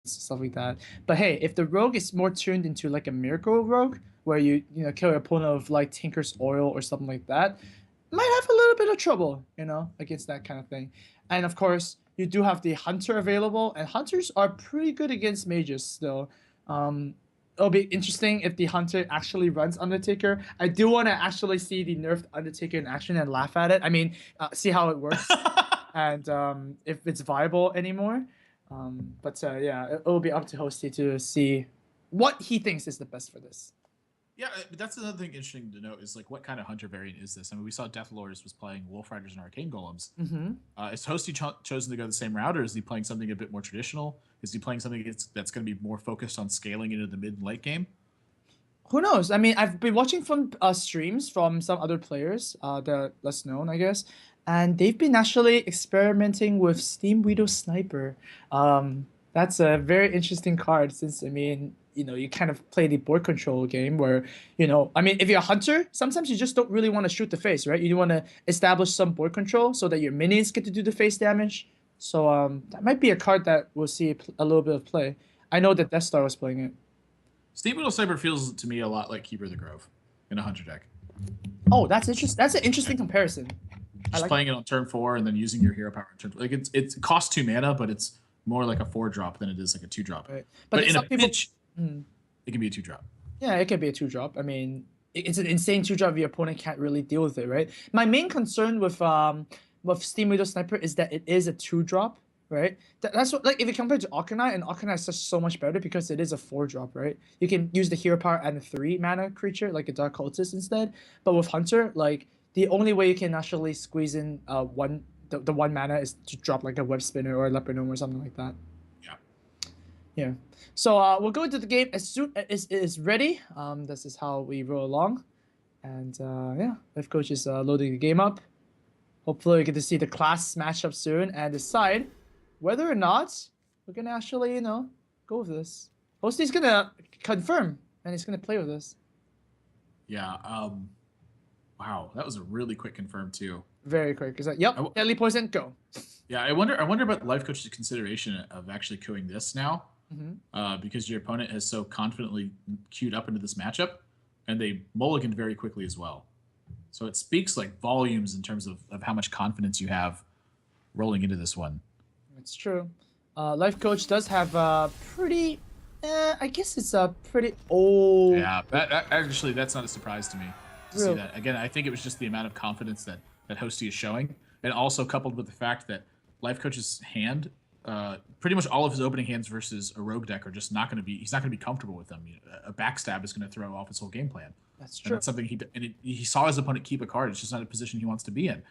stuff like that. But hey, if the rogue is more tuned into like a miracle rogue, where you kill your opponent with like Tinker's Oil or something like that, might have a little bit of trouble, against that kind of thing. And of course, you do have the Hunter available, and Hunters are pretty good against mages still. It'll be interesting if the Hunter actually runs Undertaker. I do want to actually see the nerfed Undertaker in action and laugh at it. I mean, see how it works and if it's viable anymore. But yeah, it'll be up to Hosty to see what he thinks is the best for this. Yeah, that's another thing interesting to note is like what kind of hunter variant is this? I mean, we saw Deathlords was playing Wolf Riders and Arcane Golems. Is Hosty chosen to go the same route, or is he playing something a bit more traditional? Is he playing something that's going to be more focused on scaling into the mid and late game? Who knows? I mean, I've been watching from streams from some other players that are less known, I guess, and they've been actually experimenting with Steam Widow Sniper. That's a very interesting card since, I mean, you kind of play the board control game where, I mean, if you're a hunter, sometimes you just don't really want to shoot the face, right? You want to establish some board control so that your minions get to do the face damage. So that might be a card that we'll see a little bit of play. I know that Death Star was playing it. Steam Widow Sniper feels to me a lot like Keeper of the Grove in a hunter deck. Oh, that's interesting. That's an interesting comparison. Just playing it on turn 4 and then using your hero power on turn 4. Like it costs 2 mana, but it's more like a 4-drop than it is like a 2-drop. Right. But in a pinch, it can be a 2-drop. Yeah, it can be a 2-drop. I mean, it's an insane 2-drop if your opponent can't really deal with it, right? My main concern with Steam Widow Sniper is that it is a 2-drop, right? That's what, like, if you compare it to Arcanine, and Arcanine is just so much better because it is a 4-drop, right? You can use the hero power and a 3-mana creature, like a Dark Cultist instead. But with Hunter, like, the only way you can actually squeeze in the 1 mana is to drop like a Web Spinner or a Leopard Gnome or something like that. Yeah. So we'll go into the game as soon as it is ready. This is how we roll along. And yeah, Lifecoach is loading the game up. Hopefully we get to see the class matchup soon and decide whether or not we're going to actually, go with this. Hosty's going to confirm, and he's going to play with this. Yeah. Wow, that was a really quick confirm too. Very quick. Is that, yep, deadly poison, go. Yeah, I wonder about Lifecoach's consideration of actually queuing this now. Because your opponent has so confidently queued up into this matchup, and they mulliganed very quickly as well. So it speaks like volumes in terms of how much confidence you have rolling into this one. It's true. Lifecoach does have a pretty, I guess it's a pretty old... Yeah, actually, that's not a surprise to me to see that. Again, I think it was just the amount of confidence that Hosty is showing, and also coupled with the fact that Lifecoach's hand... pretty much all of his opening hands versus a rogue deck are just not going to be. He's not going to be comfortable with them. A backstab is going to throw off his whole game plan. That's true. And that's something he saw his opponent keep a card. It's just not a position he wants to be in.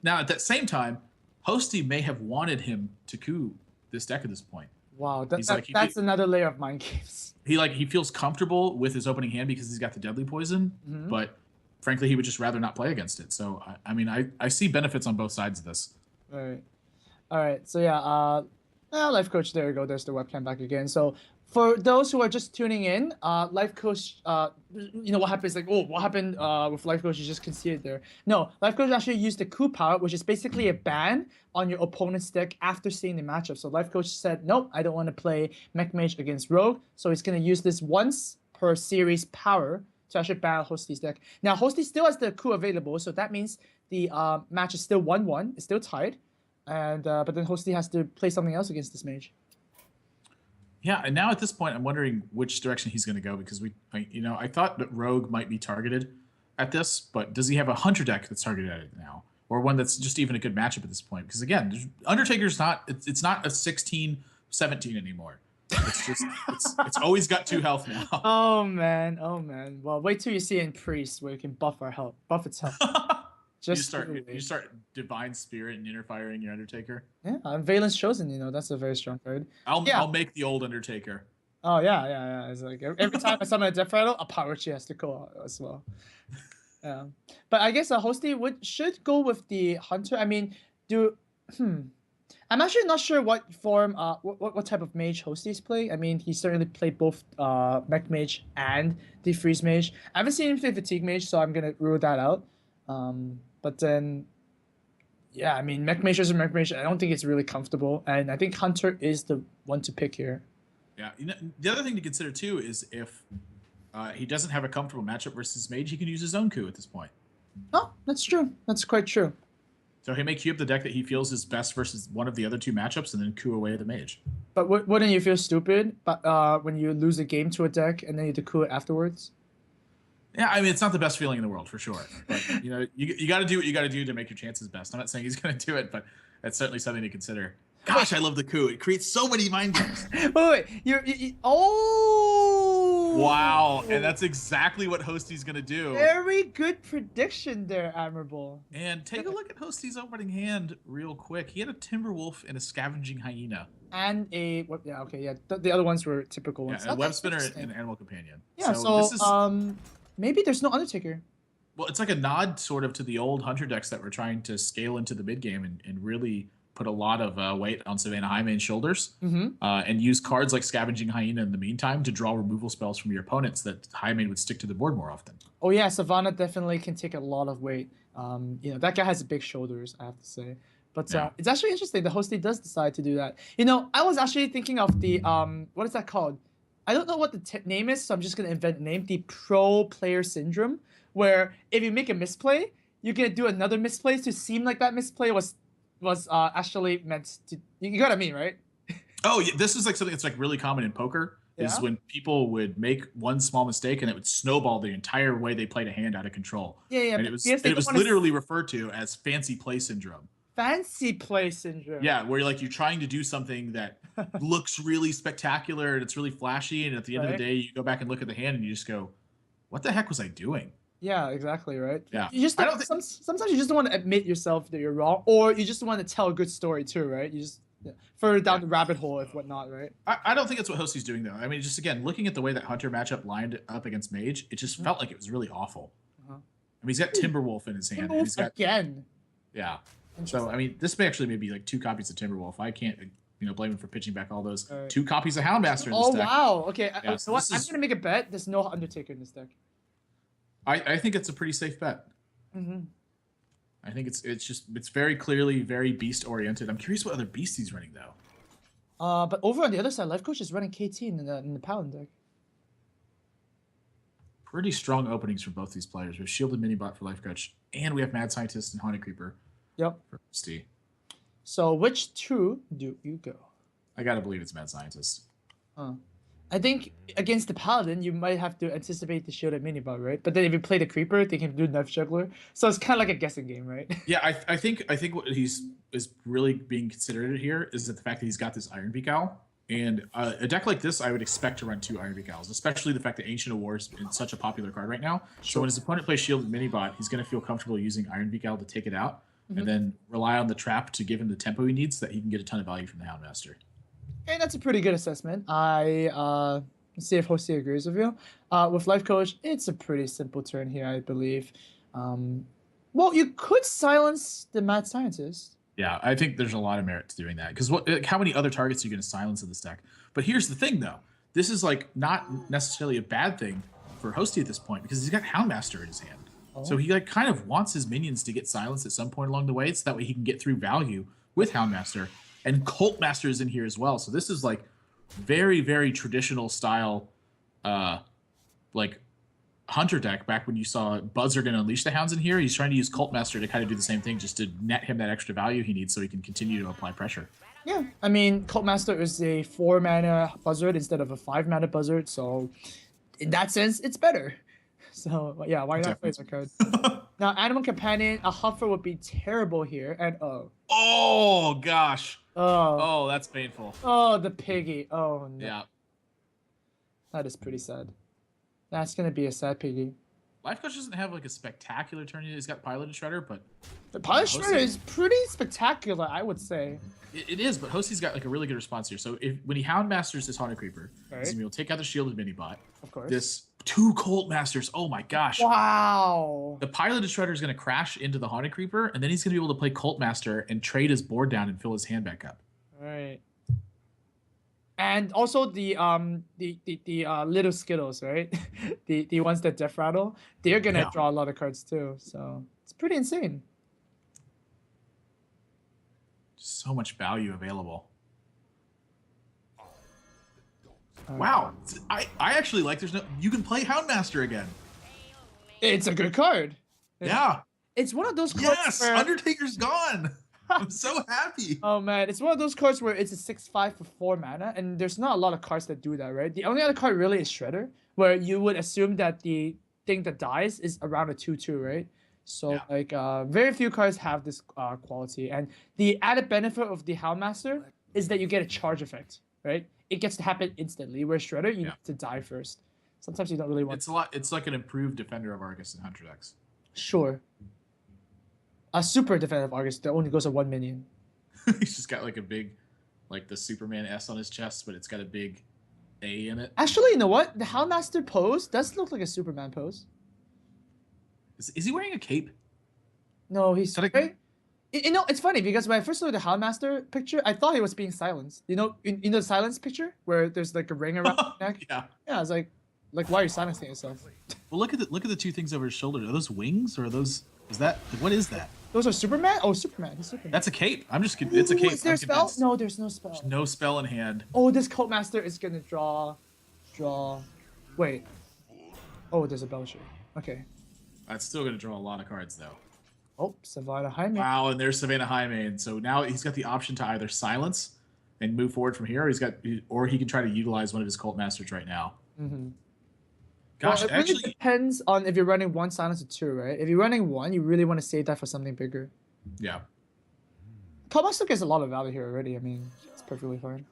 Now, at that same time, Hosty may have wanted him to coup this deck at this point. Wow, that's another layer of mind games. He feels comfortable with his opening hand because he's got the deadly poison, but frankly, he would just rather not play against it. So I mean, I see benefits on both sides of this. All right, so yeah, Lifecoach, there you go. There's the webcam back again. So for those who are just tuning in, Lifecoach, what happens? Like, what happened with Lifecoach? You just conceded there. No, Lifecoach actually used the coup power, which is basically a ban on your opponent's deck after seeing the matchup. So Lifecoach said, nope, I don't want to play Mech Mage against Rogue, so he's going to use this once per series power to actually ban Hosty's deck. Now, Hosty still has the coup available, so that means the match is still 1-1. It's still tied. And but then Hosty has to play something else against this mage. Yeah, and now at this point, I'm wondering which direction he's going to go because I thought that Rogue might be targeted at this, but does he have a Hunter deck that's targeted at it now, or one that's just even a good matchup at this point? Because again, Undertaker's not it's not a 16-17 anymore. It's just it's always got 2 health now. Oh man. Well, wait till you see in Priest where you can buff its health. You start Divine Spirit and interfiring your Undertaker. Yeah, Valence Chosen, that's a very strong card. I'll make the old Undertaker. Oh yeah. It's like every time I summon a Death Rattle, a Power Chi has to go out as well. Yeah, but I guess a Hosty should go with the Hunter. I mean, I'm actually not sure what form, what type of mage Hosty is playing. I mean, he certainly played both Mech Mage and the Freeze Mage. I haven't seen him play Fatigue Mage, so I'm gonna rule that out. But then, yeah, I mean, Mech Mage is a Mech Mage. I don't think it's really comfortable, and I think Hunter is the one to pick here. Yeah. The other thing to consider too is if he doesn't have a comfortable matchup versus Mage, he can use his own coup at this point. Oh, that's true. That's quite true. So he may queue up the deck that he feels is best versus one of the other two matchups, and then coup away the Mage. But wouldn't you feel stupid? But when you lose a game to a deck and then you have to coup it afterwards. Yeah, I mean it's not the best feeling in the world for sure. But you got to do what you got to do to make your chances best. I'm not saying he's going to do it, but that's certainly something to consider. Gosh, I love the coup. It creates so many mind games. Wait. Oh. Wow, and that's exactly what Hosty's going to do. Very good prediction there, Admirable. And take a look at Hosty's opening hand real quick. He had a Timberwolf and a Scavenging Hyena. And the other ones were typical ones. Yeah, a Web Spinner and Animal Companion. Yeah, so maybe there's no Undertaker. Well, it's like a nod sort of to the old Hunter decks that were trying to scale into the mid game and really put a lot of weight on Savannah Highmane's shoulders, and use cards like Scavenging Hyena in the meantime to draw removal spells from your opponents that Highmane would stick to the board more often. Oh yeah, Savannah definitely can take a lot of weight. That guy has big shoulders, I have to say. But it's actually interesting. The Hosty does decide to do that. I was actually thinking of the what is that called? I don't know what the name is, so I'm just gonna invent a name. The pro player syndrome, where if you make a misplay, you're gonna do another misplay to seem like that misplay was actually meant to. You got what I mean, right? Oh, yeah, this is like something that's like really common in poker. Is when people would make one small mistake and it would snowball the entire way they played a hand out of control. Yeah. And it was literally referred to as fancy play syndrome. Fancy play syndrome. Yeah, where you're trying to do something that looks really spectacular and it's really flashy, and at the end of the day, you go back and look at the hand and you just go, "What the heck was I doing?" Yeah, exactly, right? Yeah. You just sometimes you just don't want to admit yourself that you're wrong, or you just want to tell a good story too, right? You just further down the rabbit hole, if whatnot, right? I don't think that's what Hosty's doing though. I mean, just again, looking at the way that Hunter matchup lined up against Mage, it just felt like it was really awful. I mean, he's got Timberwolf in his hand. And he's got again. Yeah. So I mean, this may actually maybe like 2 copies of Timberwolf. I can't blame him for pitching back all those 2 copies of Houndmaster in this deck. Oh wow. Okay. Yeah, so what? I'm gonna make a bet. There's no Undertaker in this deck. I think it's a pretty safe bet. I think it's very clearly very beast oriented. I'm curious what other beast he's running though. But over on the other side, Lifecoach is running KT in the Paladin deck. Pretty strong openings for both these players. We have Shielded Minibot for Lifecoach, and we have Mad Scientist and Haunted Creeper. Yep. For Steve. So which 2 do you go? I gotta believe it's Mad Scientist. I think against the Paladin, you might have to anticipate the Shielded Minibot, right? But then if you play the Creeper, they can do Knife Juggler. So it's kind of like a guessing game, right? Yeah, I think what is really being considered here is that the fact that he's got this Iron Beak Owl. And a deck like this, I would expect to run 2 Iron Beak Owls, especially the fact that Ancient of War is such a popular card right now. So when his opponent plays Shielded Minibot, he's going to feel comfortable using Iron Beak Owl to take it out, and then rely on the trap to give him the tempo he needs so that he can get a ton of value from the Houndmaster. And that's a pretty good assessment. Let's see if Hosty agrees with you. With Lifecoach, it's a pretty simple turn here, I believe. Well, you could silence the Mad Scientist. Yeah, I think there's a lot of merit to doing that because how many other targets are you going to silence in this deck? But here's the thing, though. This is like not necessarily a bad thing for Hosty at this point because he's got Houndmaster in his hand. So he like kind of wants his minions to get silenced at some point along the way, so that way he can get through value with Houndmaster. And Cult Master is in here as well. So this is like very, very traditional style, like Hunter deck. Back when you saw Buzzer going to unleash the hounds in here, he's trying to use Cult Master to kind of do the same thing, just to net him that extra value he needs so he can continue to apply pressure. Yeah, I mean, Cult Master is a 4-mana buzzard instead of a 5-mana buzzard, so in that sense, it's better. So yeah, why not play that card? Now, Animal Companion, a Huffer would be terrible here, and oh gosh, oh that's painful. Oh, the piggy. Oh no. Yeah, that is pretty sad. That's gonna be a sad piggy. Lifecoach doesn't have like a spectacular turn. He's got Piloted Shredder, but the Piloted Shredder is pretty spectacular, I would say. It is, but Hosty's got like a really good response here. So when he Houndmasters this Haunted Creeper, he's gonna be able to take out the Shielded Minibot. Of course. This 2 Cult Masters. Oh my gosh. Wow. The Piloted Shredder is gonna crash into the Haunted Creeper, and then he's gonna be able to play Cult Master and trade his board down and fill his hand back up. All right. And also the little Skittles, right? the ones that Death Rattle, they're gonna draw a lot of cards too. So it's pretty insane. So much value available. Wow. I actually like you can play Houndmaster again. It's a good card. Yeah. It's one of those cards where... Undertaker's gone. I'm so happy. Oh man, it's one of those cards where it's a 6/5 for 4 mana, and there's not a lot of cards that do that, right? The only other card really is Shredder, where you would assume that the thing that dies is around a 2/2, right? So very few cards have this quality, and the added benefit of the Houndmaster is that you get a charge effect, right? It gets to happen instantly, where Shredder you need to die first. Sometimes you don't really want. It's like an improved Defender of Argus in Hunter decks. Sure. A super Defender of Argus that only goes at 1 minion. He's just got like a big, like the Superman S on his chest, but it's got a big A in it. Actually, you know what? The Houndmaster pose does look like a Superman pose. Is he wearing a cape? No, he's wearing... You know, it's funny because when I first saw the Houndmaster picture, I thought he was being silenced. You know, in the silence picture where there's like a ring around his neck. Yeah. Yeah, I was like, why are you silencing yourself? Well, look at the two things over his shoulder. Are those wings or are those? Is that what is that? Those are Superman? Oh, Superman. He's Superman. That's a cape. I'm just kidding. It's a cape. Is there a spell? No, there's no spell. There's no spell in hand. Oh, this Cult Master is gonna draw. Wait. Oh, there's a Belcher. Okay. That's still gonna draw a lot of cards though. Oh, Savannah Highmane. Wow, and there's Savannah Highmane. So now he's got the option to either silence and move forward from here, or he can try to utilize one of his Cult Masters right now. Mm-hmm. Gosh, well, it really depends on if you're running 1 silence or 2, right? If you're running 1, you really want to save that for something bigger. Yeah. Cult Master gets a lot of value here already. I mean, it's perfectly fine.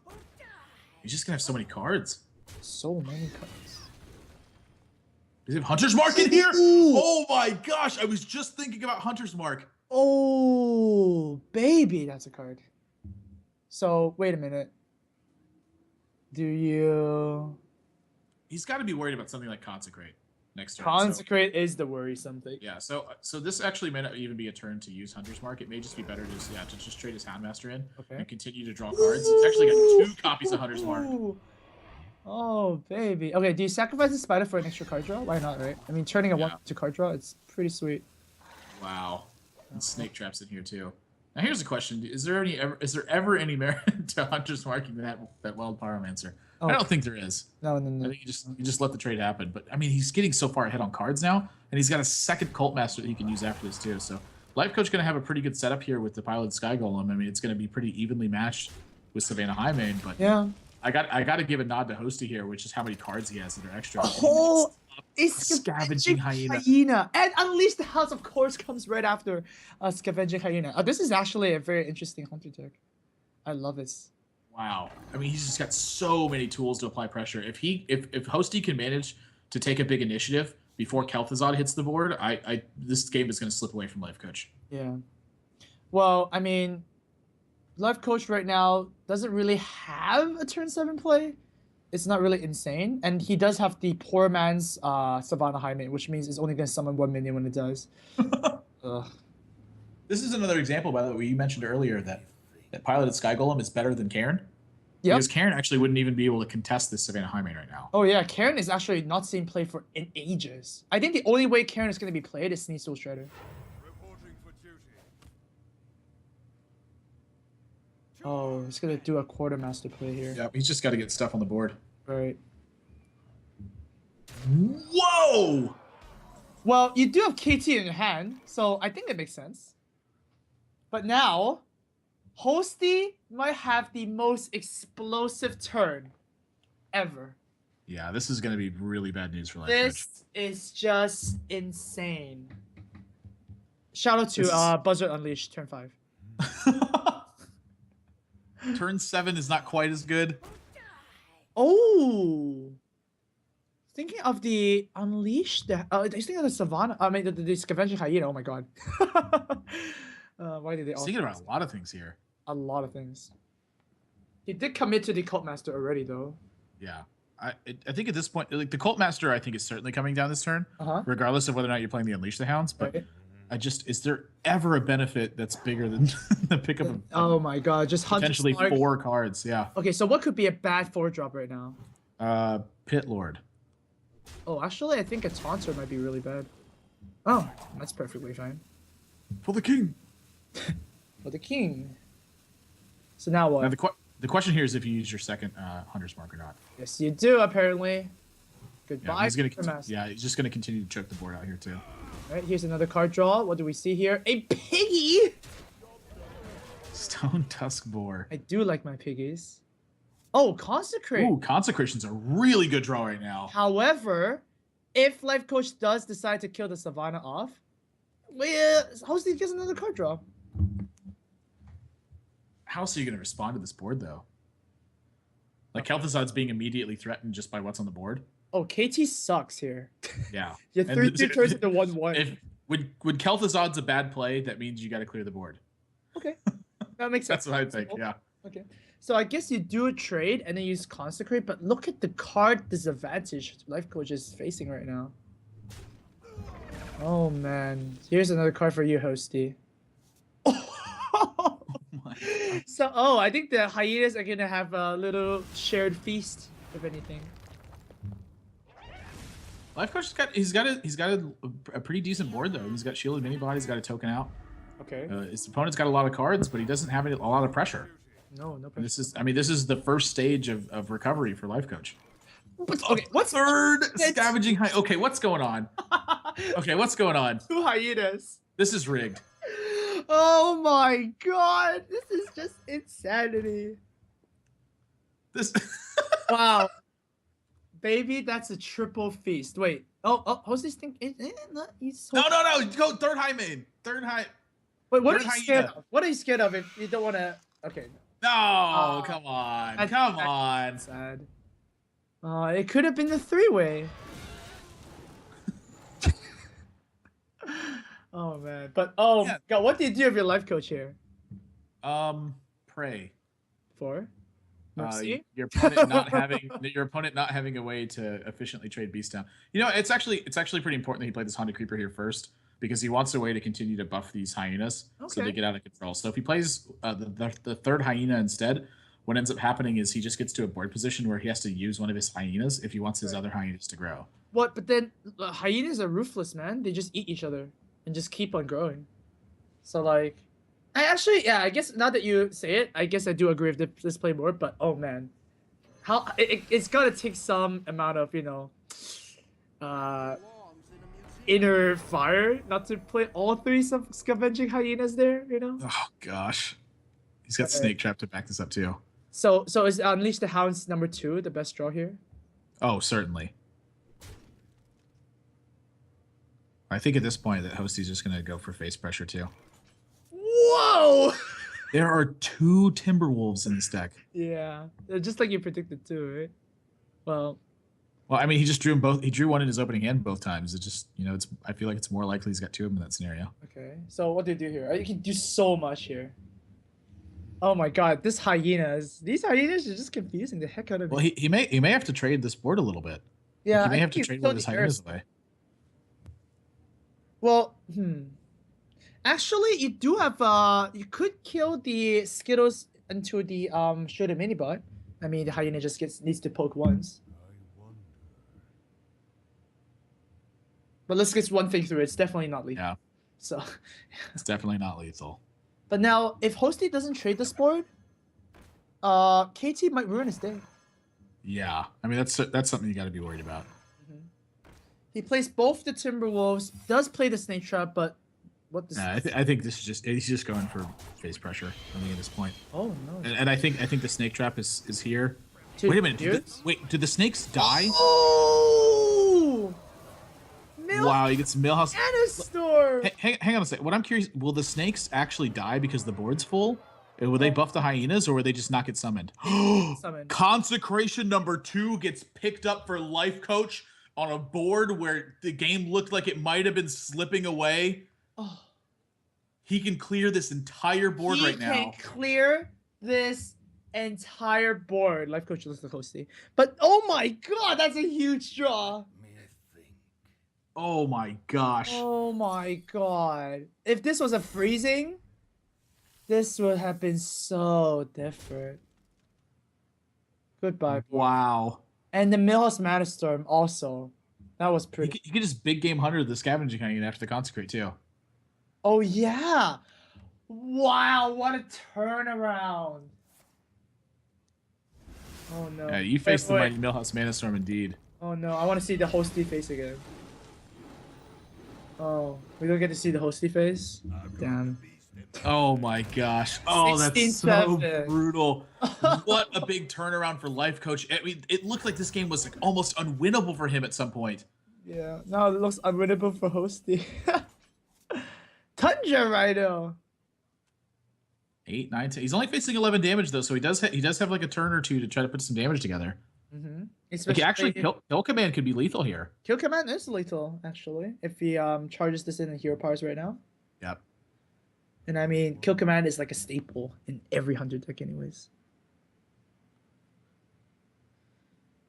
He's just gonna have so many cards. So many cards. Does he have Hunter's Mark in here? Ooh. Oh my gosh, I was just thinking about Hunter's Mark. Oh, baby, that's a card. So, wait a minute. Do you... He's got to be worried about something like Consecrate next turn. Consecrate is the worrisome thing. Yeah, so this actually may not even be a turn to use Hunter's Mark. It may just be better to just trade his Houndmaster in and continue to draw cards. It's actually got 2 copies of Hunter's Mark. Oh, baby. Okay, do you sacrifice the Spider for an extra card draw? Why not, right? I mean, turning a 1 to card draw, it's pretty sweet. Wow. And Snake Trap's in here, too. Now, here's a question. Is there ever any merit to Hunter's marking that Wild Pyromancer? Oh. I don't think there is. No. I think you just let the trade happen. But, I mean, he's getting so far ahead on cards now, and he's got a second Cult Master that he can use after this, too. So, Lifecoach going to have a pretty good setup here with the Piloted Sky Golem. I mean, it's going to be pretty evenly matched with Savannah Highmane, but... Yeah. I got to give a nod to Hosty here, which is how many cards he has that are extra. Oh, it's Scavenging Hyena. And Unleash the House, of course, comes right after Scavenging Hyena. This is actually a very interesting Hunter deck. I love it. Wow. I mean, he's just got so many tools to apply pressure. If Hosty can manage to take a big initiative before Kel'Thuzad hits the board, this game is going to slip away from Lifecoach. Yeah. Well, I mean... Lifecoach right now doesn't really have a turn 7 play. It's not really insane. And he does have the poor man's Savannah Highmane, which means it's only going to summon 1 minion when it does. This is another example, by the way, you mentioned earlier that Piloted Sky Golem is better than Karin. Yeah. Because Karin actually wouldn't even be able to contest this Savannah Highmane right now. Oh, yeah. Karin is actually not seen play for in ages. I think the only way Karin is going to be played is Sneak Soul Shredder. Oh, he's gonna do a Quartermaster play here. Yeah, he's just got to get stuff on the board. Right. Whoa! Well, you do have KT in your hand, so I think that makes sense. But now, Hosty might have the most explosive turn ever. Yeah, this is going to be really bad news for Lifecoach. This is just insane. Shout out to Buzzard Unleashed, turn 5. Turn 7 is not quite as good. Oh, thinking of the Unleashed. Thinking of the Savannah. I mean, the Scavenging Hyena. Oh my god. Why did they? Thinking about a lot of things here. A lot of things. He did commit to the Cult Master already, though. Yeah, I think at this point, like the Cult Master, I think is certainly coming down this turn, regardless of whether or not you're playing the Unleash the Hounds. But right. Is there ever a benefit that's bigger than the pickup of oh my god, just potentially 4 cards? Yeah. Okay, so what could be a bad 4-drop right now? Pit Lord. Oh, actually, I think a Taunter might be really bad. Oh, that's perfectly fine. For the king. For the king. So now what? Now The question here is if you use your second Hunter's Mark or not. Yes, you do, apparently. Goodbye. Yeah, he's gonna. Master. Yeah, he's just gonna continue to choke the board out here too. All right, here's another card draw. What do we see here? A piggy. Stone Tusk Boar. I do like my piggies. Oh, Consecrate. Ooh, Consecration's a really good draw right now. However, if Lifecoach does decide to kill the Savannah off, Hosty gets another card draw. How else are you going to respond to this board, though? Like, Kel'Thuzad's being immediately threatened just by what's on the board. Oh, KT sucks here. Yeah. You threw 2 turns into 1/1. When Kel'Thuzad's a bad play, that means you got to clear the board. Okay. That makes sense. That's what I think, yeah. Okay. So I guess you do a trade and then use Consecrate, but look at the card disadvantage Lifecoach is facing right now. Oh, man. Here's another card for you, Hosty. So, I think the hyenas are gonna have a little shared feast, if anything. Lifecoach he's got a pretty decent board though. He's got shielded mini body. He's got a token out. Okay. His opponent's got a lot of cards, but he doesn't have a lot of pressure. No pressure. This is the first stage of recovery for Lifecoach. Okay, what's third scavenging high? Okay, what's going on? Okay, what's going on? 2 hyenas. This is rigged. Oh my god, this is just insanity. This. Wow. Baby, that's a triple feast. Wait. Hosty's thinking. No. Go third high main. Third high. Wait, what are you scared of? What are you scared of if you don't want to? Okay. No, come on. Come on. Sad. It could have been the 3-way. Oh man, but yeah. God, what do you do if your Lifecoach here? Pray. For? Mercy? Your opponent not having a way to efficiently trade Beast down. You know, it's actually pretty important that he played this Haunted Creeper here first because he wants a way to continue to buff these hyenas so they get out of control. So if he plays the third hyena instead, what ends up happening is he just gets to a board position where he has to use one of his hyenas if he wants his other hyenas to grow. What? But then hyenas are ruthless, man. They just eat each other and just keep on growing. So like, I guess now that you say it, I guess I do agree with this play board. But oh man, how it's gotta take some amount of inner fire not to play all 3 scavenging hyenas there. Oh gosh, he's got Snake Trap to back this up too. So is Unleash the Hounds number 2 the best draw here? Oh, certainly. I think at this point that Hosty's just going to go for face pressure too. Whoa! There are 2 Timberwolves in this deck. Yeah, just like you predicted too, right? Well, I mean, he just drew them both. He drew one in his opening hand both times. It just, I feel like it's more likely he's got 2 of them in that scenario. Okay, so what do you do here? You can do so much here. Oh my god, these hyenas are just confusing the heck out of me. Well, he may have to trade this board a little bit. Yeah, like he may have to trade one of his hyenas away. Well, actually, you do have you could kill the Skittles into the shooter minibot. I mean, the hyena just needs to poke once. But let's get one thing through. It's definitely not lethal. Yeah. So. It's definitely not lethal. But now, if Hosty doesn't trade this board, KT might ruin his day. Yeah, I mean that's something you got to be worried about. He plays both the Timberwolves, does play the Snake Trap, but what? I think this is he's just going for face pressure. I think at this point. Oh no! And I think the Snake Trap is here. Wait a minute. Did the snakes die? Oh! Wow, he gets Millhouse. And a store. Hang on a second. What I'm curious, will the snakes actually die because the board's full? Will they buff the hyenas, or will they just not get summoned? Consecration number 2 gets picked up for Lifecoach on a board where the game looked like it might have been slipping away. Oh. He can clear this entire board right now. He can clear this entire board. Lifecoach looks like Hosty. But oh my god, that's a huge draw. Oh my gosh. Oh my god. If this was a freezing, this would have been so different. Goodbye. Wow. And the Millhouse Manastorm also. That was pretty. You could just big game Hunter the scavenging hyena after the consecrate too. Oh yeah. Wow, what a turnaround. Oh no. Yeah, you faced the Wait. mighty Millhouse Manastorm indeed. Oh no, I want to see the Hosty face again. Oh, we don't get to see the Hosty face? Damn. Oh my gosh. Oh, that's 16-7. so brutal. What a big turnaround for Lifecoach. I mean, it looked like this game was like almost unwinnable for him at some point. Yeah, now it looks unwinnable for Hosty. Tundra Rhino. 8, 9, 10. He's only facing 11 damage though, so he does have like a turn or two to try to put some damage together. Mm-hmm. Like actually, kill command could be lethal here. Kill command is lethal actually if he charges this in hero powers right now. Yep. And I mean, kill command is like a staple in every 100 deck, anyways.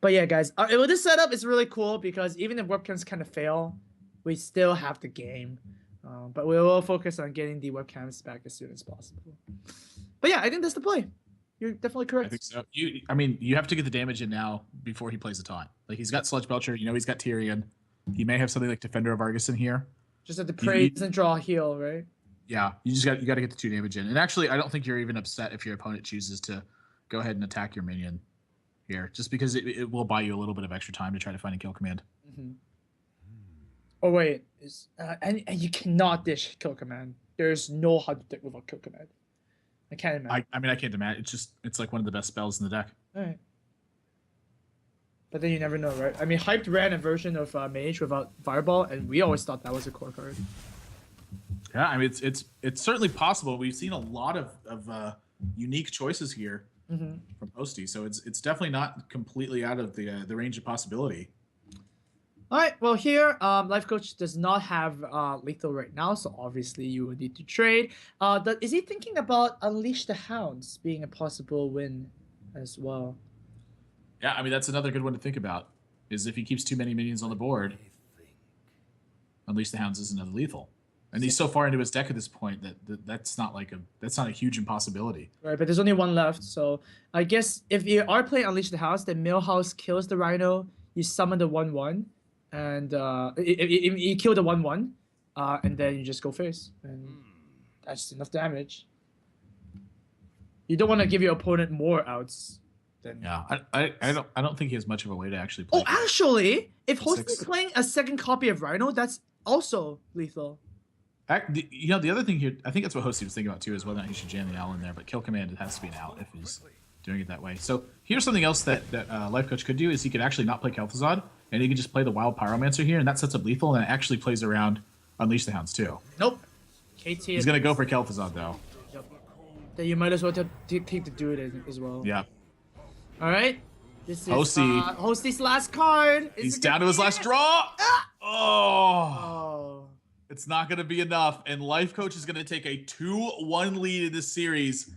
But yeah, guys, with this setup, it's really cool because even if webcams kind of fail, we still have the game. But we will focus on getting the webcams back as soon as possible. But yeah, I think that's the play. You're definitely correct. I think so. I mean, you have to get the damage in now before he plays the taunt. Like he's got Sludge Belcher, you know he's got Tyrion. He may have something like Defender of Argus in here. Just have to pray doesn't draw a heal, right? Yeah, you got to get the 2 damage in. And actually, I don't think you're even upset if your opponent chooses to go ahead and attack your minion here, just because it will buy you a little bit of extra time to try to find a kill command. Mm-hmm. Oh wait, and you cannot dish kill command. There's no hard deck without kill command. I can't imagine. I mean, I can't imagine. It's like one of the best spells in the deck. All right. But then you never know, right? I mean, Hyped ran a version of Mage without Fireball, and we always thought that was a core card. Yeah, I mean, it's certainly possible. We've seen a lot of unique choices here from Hosty, so it's definitely not completely out of the range of possibility. All right, well here, Lifecoach does not have lethal right now, so obviously you would need to trade. Is he thinking about Unleash the Hounds being a possible win as well? Yeah, I mean, that's another good one to think about, is if he keeps too many minions on the board, Unleash the Hounds is another lethal. And he's so far into his deck at this point that's not a huge impossibility. Right, but there's only one left, so I guess if you are playing Unleash the Hounds, then Millhouse kills the Rhino, you summon the 1/1, and you kill the 1/1, and then you just go face, and that's enough damage. You don't want to give your opponent more outs. Then yeah, I don't think he has much of a way to actually play. Oh, actually, if Hosty's playing a second copy of Rhino, that's also lethal. You know, the other thing here, I think that's what Hosty was thinking about too, is whether or not he should jam the owl in there. But kill command, it has to be an out if he's doing it that way. So here's something else that Lifecoach could do, is he could actually not play HearthVoD, and he could just play the Wild Pyromancer here, and that sets up lethal, and it actually plays around Unleash the Hounds too. Nope. KT He's gonna go for HearthVoD though. Yep. Then you might as well take the Druid as well. Yeah. All right. This is Hosty. Hosty's last card. He's down to his last draw. Ah! Oh. It's not going to be enough, and Lifecoach is going to take a 2-1 lead in this series,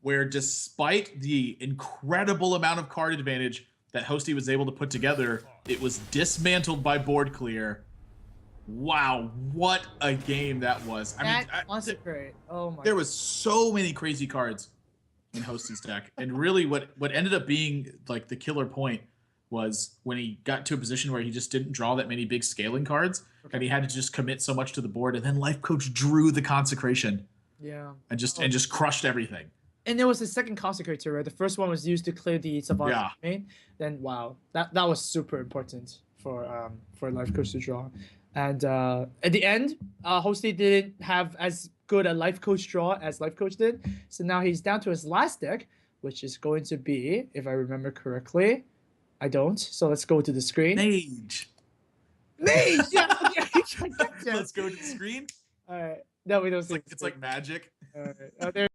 where despite the incredible amount of card advantage that Hosty was able to put together, it was dismantled by board clear. Wow, what a game that was. I mean, great. Oh my. There was so many crazy cards in Hosty's deck, and really what ended up being like the killer point was when he got to a position where he just didn't draw that many big scaling cards, and he had to just commit so much to the board, and then Lifecoach drew the Consecration. Yeah. And just crushed everything. And there was a second Consecrator, right? The first one was used to clear the Savant domain. Then wow, that was super important for Lifecoach to draw. And at the end, Hosty didn't have as good a Lifecoach draw as Lifecoach did. So now he's down to his last deck, which is going to be, if I remember correctly, I don't. So let's go to the screen. Mage. Yeah. Let's go to the screen. All right. No, we don't. It's like magic. All right. There.